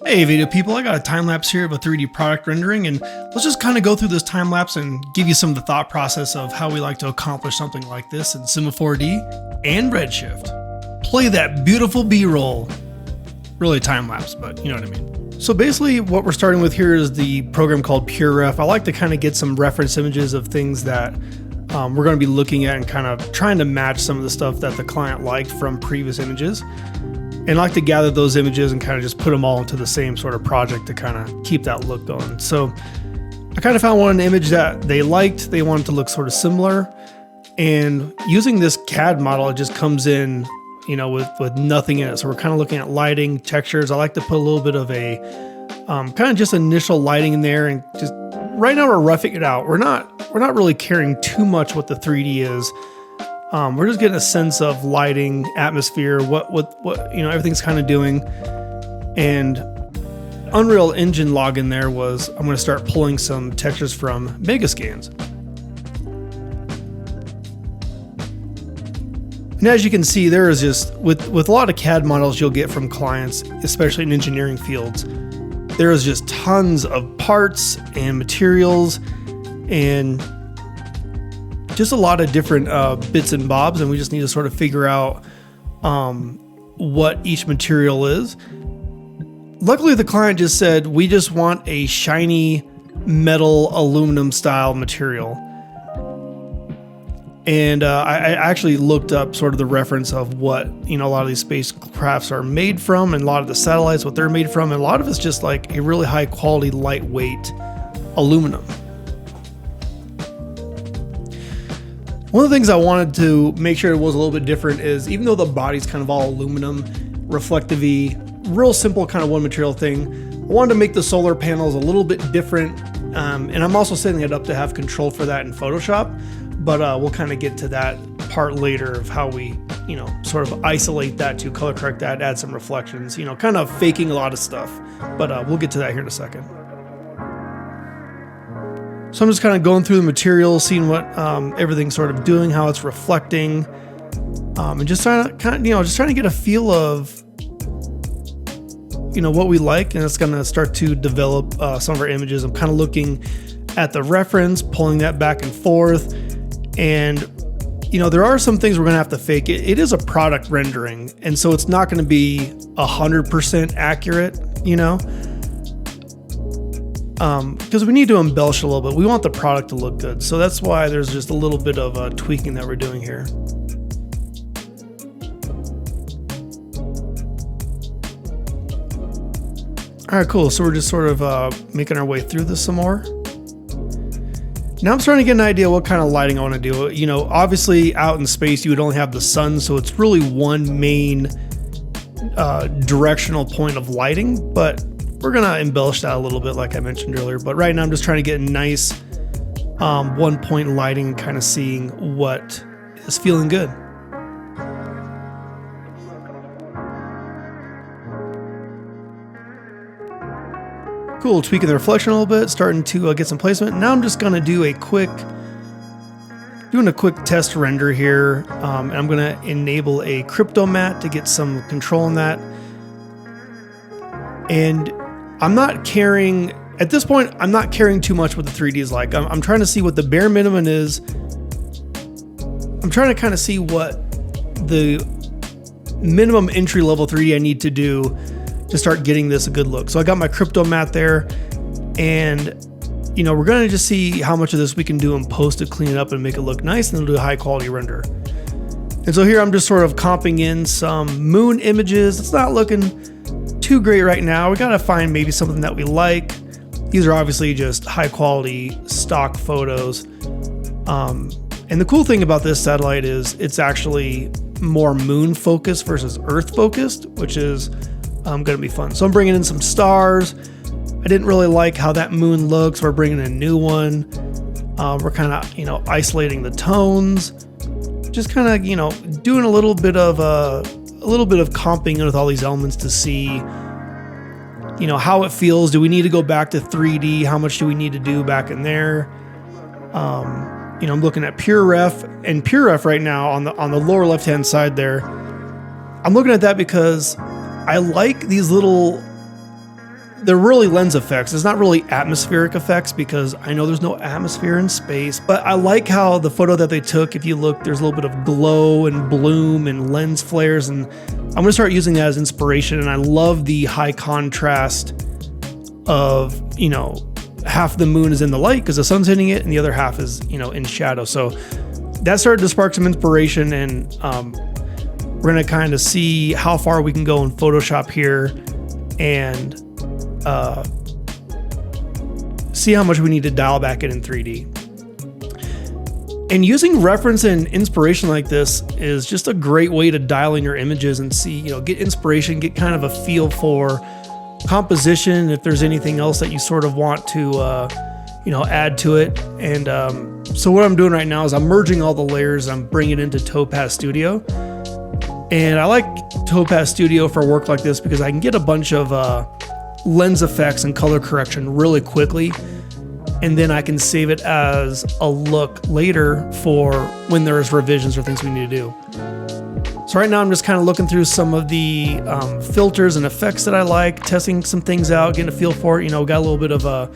Hey video people, I got a time lapse here of a 3D product rendering, and let's just kind of go through this time lapse and give you some of the thought process of how we like to accomplish something like this in Cinema 4D and Redshift. Play that beautiful B-roll. Really time lapse, but you know what I mean. So basically what we're starting with here is the program called PureRef. I like to kind of get some reference images of things that we're going to be looking at and kind of trying to match some of the stuff that the client liked from previous images. And I like to gather those images and kind of just put them all into the same sort of project to kind of keep that look going. So I kind of found one image that they liked. They wanted to look sort of similar. And using this CAD model, it just comes in, you know, with nothing in it. So we're kind of looking at lighting, textures. I like to put a little bit of a kind of just initial lighting in there, and just right now we're roughing it out. We're not really caring too much what the 3D is. We're just getting a sense of lighting, atmosphere, what you know, everything's kind of doing. And Unreal Engine login there was, I'm going to start pulling some textures from Megascans. And as you can see, there is just, with a lot of CAD models you'll get from clients, especially in engineering fields, there is just tons of parts and materials and just a lot of different bits and bobs, and we just need to sort of figure out what each material is. Luckily, the client just said, we just want a shiny metal aluminum style material. And I actually looked up sort of the reference of what, you know, a lot of these spacecrafts are made from, and a lot of the satellites, what they're made from, and a lot of it's just like a really high quality, lightweight aluminum. One of the things I wanted to make sure it was a little bit different is, even though the body's kind of all aluminum, reflective-y, real simple kind of one material thing, I wanted to make the solar panels a little bit different. And I'm also setting it up to have control for that in Photoshop, but we'll kind of get to that part later of how we, you know, sort of isolate that to color correct that, add some reflections, you know, kind of faking a lot of stuff, but we'll get to that here in a second. So I'm just kind of going through the materials, seeing what everything's sort of doing, how it's reflecting, and just trying to kind of, you know, just trying to get a feel of, you know, what we like, and it's going to start to develop some of our images. I'm kind of looking at the reference, pulling that back and forth, and you know, there are some things we're going to have to fake. It is a product rendering, and so it's not going to be 100% accurate, you know. Because we need to embellish a little bit. We want the product to look good. So that's why there's just a little bit of tweaking that we're doing here. All right, cool. So we're just sort of making our way through this some more. Now I'm starting to get an idea what kind of lighting I want to do. You know, obviously out in space you would only have the sun, so it's really one main directional point of lighting, but we're gonna embellish that a little bit like I mentioned earlier. But right now I'm just trying to get a nice one point lighting and kind of seeing what is feeling good. Cool, tweaking the reflection a little bit, starting to get some placement. Now I'm just gonna do a quick test render here, and I'm gonna enable a crypto matte to get some control on that. And I'm not caring, at this point, I'm not caring too much what the 3D is like. I'm trying to see what the bare minimum is. I'm trying to kind of see what the minimum entry level 3D I need to do to start getting this a good look. So I got my crypto matte there, and you know, we're gonna just see how much of this we can do in post to clean it up and make it look nice, and then we'll do a high quality render. And so here I'm just sort of comping in some moon images. It's not looking too great right now. We gotta find maybe something that we like. These are obviously just high quality stock photos. And the cool thing about this satellite is it's actually more moon focused versus earth focused, which is gonna be fun. So I'm bringing in some stars. I didn't really like how that moon looks. We're bringing in a new one. We're kind of, you know, isolating the tones, just kind of, you know, doing a little bit of comping with all these elements to see, you know, how it feels. Do we need to go back to 3D? How much do we need to do back in there? You know, I'm looking at PureRef, and PureRef right now on the lower left hand side there. I'm looking at that because I like these little they're really lens effects. It's not really atmospheric effects because I know there's no atmosphere in space, but I like how the photo that they took, if you look, there's a little bit of glow and bloom and lens flares, and I'm gonna start using that as inspiration. And I love the high contrast of, you know, half the moon is in the light because the sun's hitting it and the other half is, you know, in shadow. So that started to spark some inspiration, and we're gonna kind of see how far we can go in Photoshop here and see how much we need to dial back in 3D. And using reference and inspiration like this is just a great way to dial in your images and see, you know, get inspiration, get kind of a feel for composition, if there's anything else that you sort of want to, you know, add to it. And so what I'm doing right now is I'm merging all the layers. I'm bringing it into Topaz Studio. And I like Topaz Studio for work like this because I can get a bunch of lens effects and color correction really quickly, and then I can save it as a look later for when there's revisions or things we need to do. So right now I'm just kind of looking through some of the filters and effects that I like, testing some things out, getting a feel for it. You know, got a little bit of a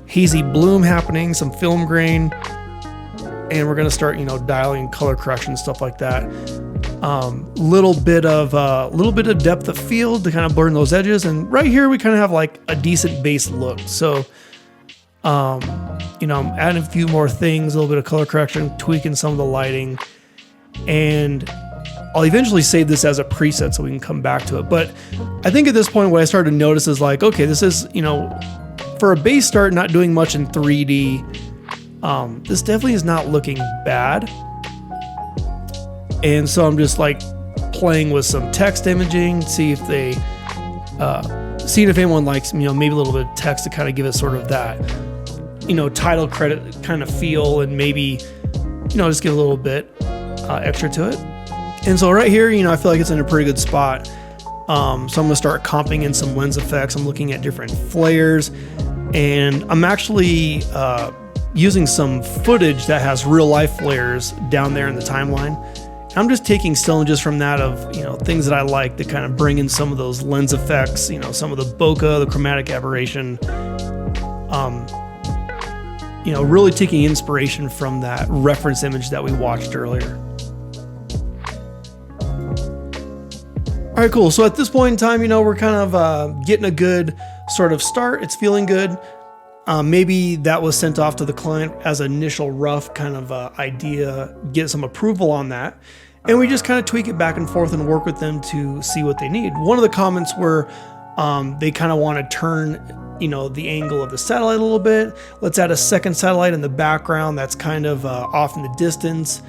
hazy bloom happening, some film grain, and we're gonna start, you know, dialing color correction, stuff like that. Little bit of depth of field to kind of blur those edges, and right here we kind of have like a decent base look. So you know, I'm adding a few more things, a little bit of color correction, tweaking some of the lighting, and I'll eventually save this as a preset so we can come back to it. But I think at this point what I started to notice is like, okay, this is, you know, for a base start, not doing much in 3D, this definitely is not looking bad. And so I'm just like playing with some text imaging, see if they, seeing if anyone likes, you know, maybe a little bit of text to kind of give it sort of that, you know, title credit kind of feel, and maybe, you know, just give a little bit extra to it. And so right here, you know, I feel like it's in a pretty good spot. So I'm gonna start comping in some lens effects. I'm looking at different flares, and I'm actually using some footage that has real life flares down there in the timeline. I'm just taking still images from that of, you know, things that I like to kind of bring in some of those lens effects, you know, some of the bokeh, the chromatic aberration, you know, really taking inspiration from that reference image that we watched earlier. All right, cool. So at this point in time, you know, we're kind of getting a good sort of start. It's feeling good. Maybe that was sent off to the client as an initial rough kind of idea, get some approval on that. And we just kind of tweak it back and forth and work with them to see what they need. One of the comments were they kind of want to turn, you know, the angle of the satellite a little bit. Let's add a second satellite in the background that's kind of off in the distance,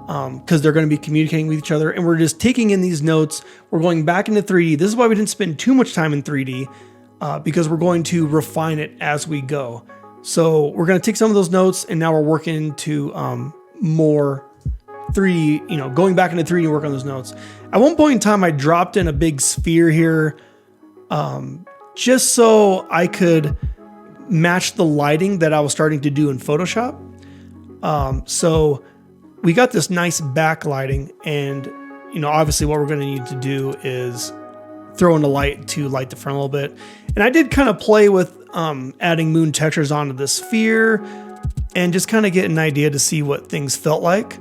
because they're going to be communicating with each other. And we're just taking in these notes. We're going back into 3D. This is why we didn't spend too much time in 3D, because we're going to refine it as we go. So we're going to take some of those notes, and now we're working into more 3D, you know, going back into 3D and work on those notes. At one point in time, I dropped in a big sphere here, just so I could match the lighting that I was starting to do in Photoshop. So we got this nice backlighting, and, you know, obviously what we're going to need to do is throw in a light to light the front a little bit. And I did kind of play with adding moon textures onto the sphere and just kind of get an idea to see what things felt like.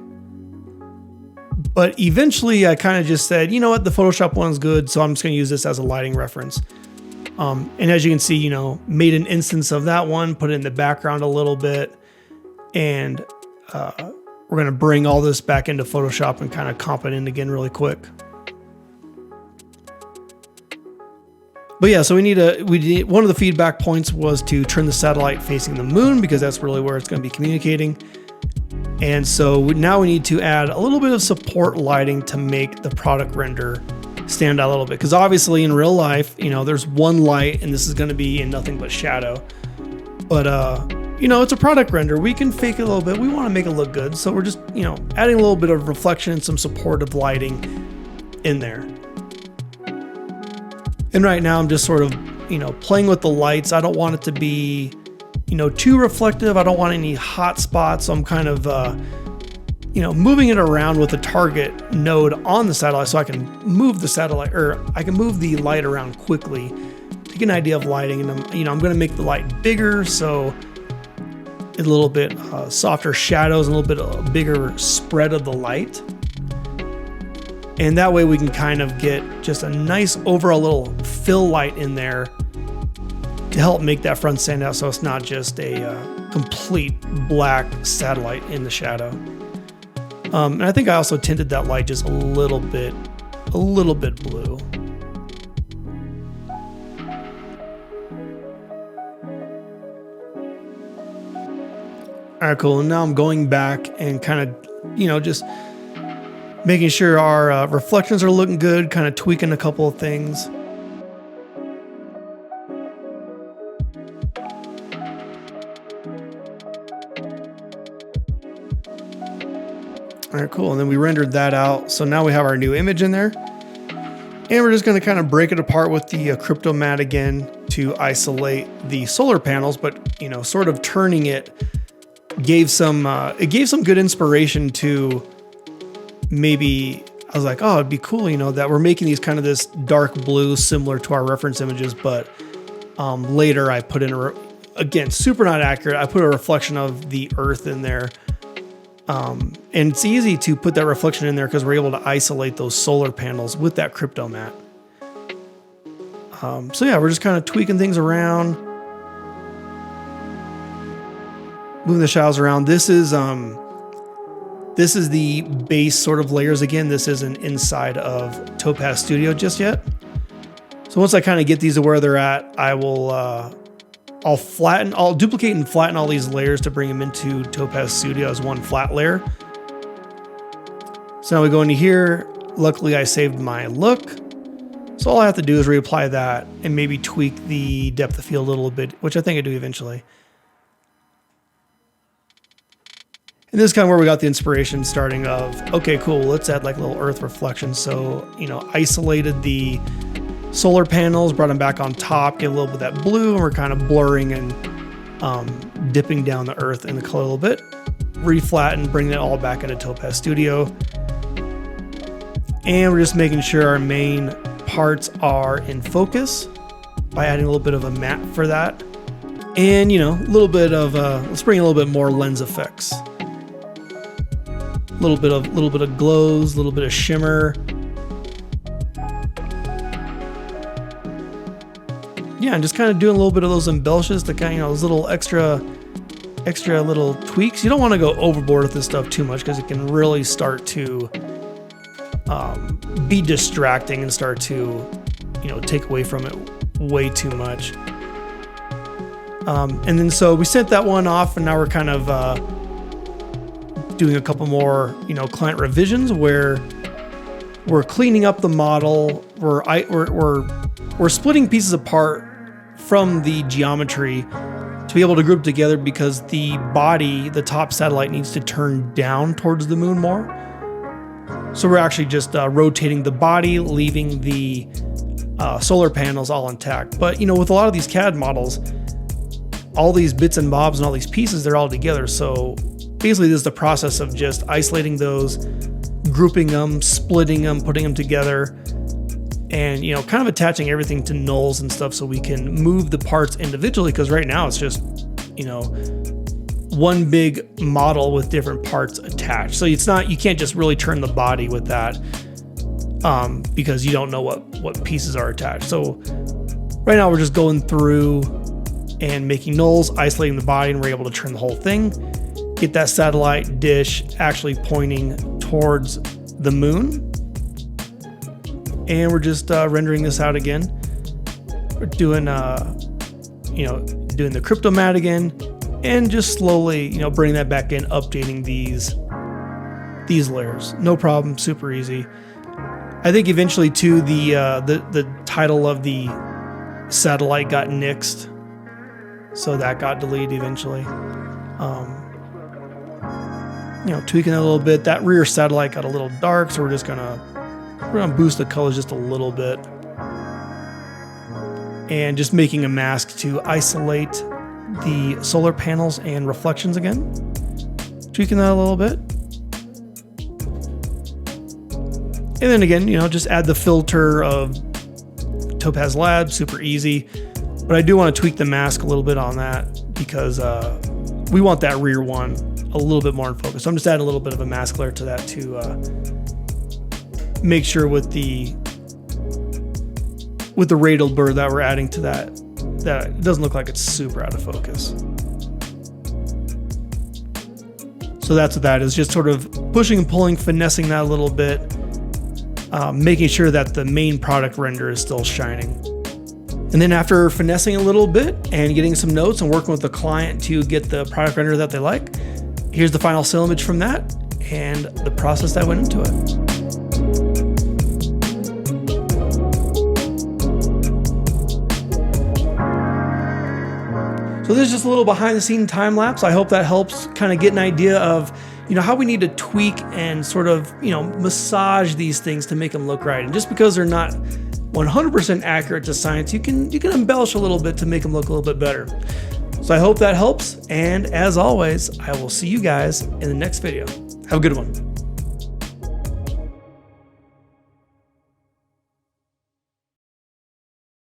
But eventually I kind of just said, you know what, the Photoshop one's good, so I'm just going to use this as a lighting reference. And as you can see, you know, made an instance of that one, put it in the background a little bit, and we're going to bring all this back into Photoshop and kind of comp it in again really quick. But yeah, so we need one of the feedback points was to turn the satellite facing the moon, because that's really where it's going to be communicating. And so now we need to add a little bit of support lighting to make the product render stand out a little bit. Because obviously in real life, you know, there's one light and this is going to be in nothing but shadow. But, you know, it's a product render. We can fake it a little bit. We want to make it look good. So we're just, you know, adding a little bit of reflection and some supportive lighting in there. And right now I'm just sort of, you know, playing with the lights. I don't want it to be, you know, too reflective. I don't want any hot spots. So I'm kind of, you know, moving it around with a target node on the satellite so I can move the satellite, or I can move the light around quickly get an idea of lighting. And I'm going to make the light bigger, so a little bit softer shadows, a little bit of a bigger spread of the light. And that way we can kind of get just a nice overall little fill light in there to help make that front stand out, so it's not just a complete black satellite in the shadow. And I think I also tinted that light just a little bit blue. All right, cool. And now I'm going back and kind of, just making sure our reflections are looking good, kind of tweaking a couple of things. All right, cool. And then we rendered that out. So now we have our new image in there. And we're just going to kind of break it apart with the crypto mat again to isolate the solar panels, but sort of turning it gave some good inspiration to maybe, I was like, oh, it'd be cool, that we're making these kind of this dark blue similar to our reference images, but later I put in again, super not accurate. I put a reflection of the earth in there. And it's easy to put that reflection in there because we're able to isolate those solar panels with that crypto mat. So yeah, we're just kind of tweaking things around, moving the shadows around. This is the base sort of layers. Again, this isn't inside of Topaz Studio just yet. So once I kind of get these to where they're at, I will, I'll duplicate and flatten all these layers to bring them into Topaz Studio as one flat layer. So now we go into here. Luckily, I saved my look. So all I have to do is reapply that and maybe tweak the depth of field a little bit, which I think I do eventually. And this is kind of where we got the inspiration starting of, okay, cool, let's add like little earth reflections. So, isolated the solar panels, brought them back on top, get a little bit of that blue, and we're kind of blurring and dipping down the earth in the color a little bit. Reflatten, bring it all back into Topaz Studio. And we're just making sure our main parts are in focus by adding a little bit of a matte for that. And, a little bit of, let's bring a little bit more lens effects. Little bit of glows, a little bit of shimmer. Yeah, and just kind of doing a little bit of those embellishes to kind of, those little extra little tweaks. You don't want to go overboard with this stuff too much because it can really start to be distracting and start to, take away from it way too much. And then so we sent that one off, and now we're kind of doing a couple more, client revisions where we're cleaning up the model. We're splitting pieces apart from the geometry to be able to group together because the body, the top satellite, needs to turn down towards the moon more. So we're actually just rotating the body, leaving the solar panels all intact. But with a lot of these CAD models, all these bits and bobs and all these pieces, they're all together. So basically this is the process of just isolating those, grouping them, splitting them, putting them together, and kind of attaching everything to nulls and stuff so we can move the parts individually, because right now it's just one big model with different parts attached. So it's not, you can't just really turn the body with that because you don't know what pieces are attached. So right now we're just going through and making nulls, isolating the body, and we're able to turn the whole thing, get that satellite dish actually pointing towards the moon. And we're just rendering this out again. We're doing doing the crypto mat again, and just slowly bringing that back in, updating these layers. No problem, super easy. I think eventually too the title of the satellite got nixed, so that got deleted eventually. Tweaking it a little bit. That rear satellite got a little dark, so we're gonna boost the colors just a little bit, and just making a mask to isolate the solar panels and reflections again. Tweaking that a little bit, and then again, just add the filter of Topaz Lab. Super easy. But I do want to tweak the mask a little bit on that because we want that rear one a little bit more in focus. So I'm just adding a little bit of a mask layer to that to make sure with the radial burr that we're adding to that it doesn't look like it's super out of focus. So that's what that is, just sort of pushing and pulling, finessing that a little bit, making sure that the main product render is still shining. And then after finessing a little bit and getting some notes and working with the client to get the product render that they like, here's the final still image from that and the process that went into it. So this is just a little behind the scene time lapse. I hope that helps kind of get an idea of, how we need to tweak and sort of, massage these things to make them look right. And just because they're not 100% accurate to science, you can embellish a little bit to make them look a little bit better. So I hope that helps. And as always, I will see you guys in the next video. Have a good one.